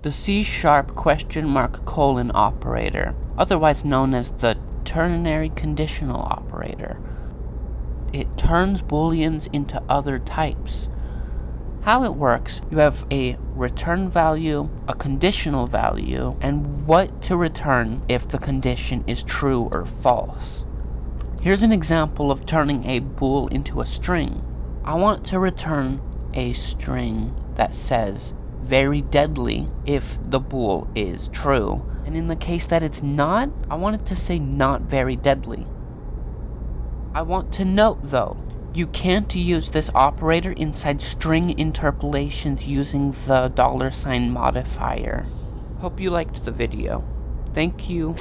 the C-sharp question mark : operator, otherwise known as the ternary conditional operator. It turns booleans into other types. How it works, you have a return value, a conditional value, and what to return if the condition is true or false. Here's an example of turning a bool into a string. I want to return a string that says very deadly if the bool is true, and in the case that it's not, I want it to say not very deadly. I want to note though, you can't use this operator inside string interpolations using the $sign modifier. Hope you liked the video. Thank you.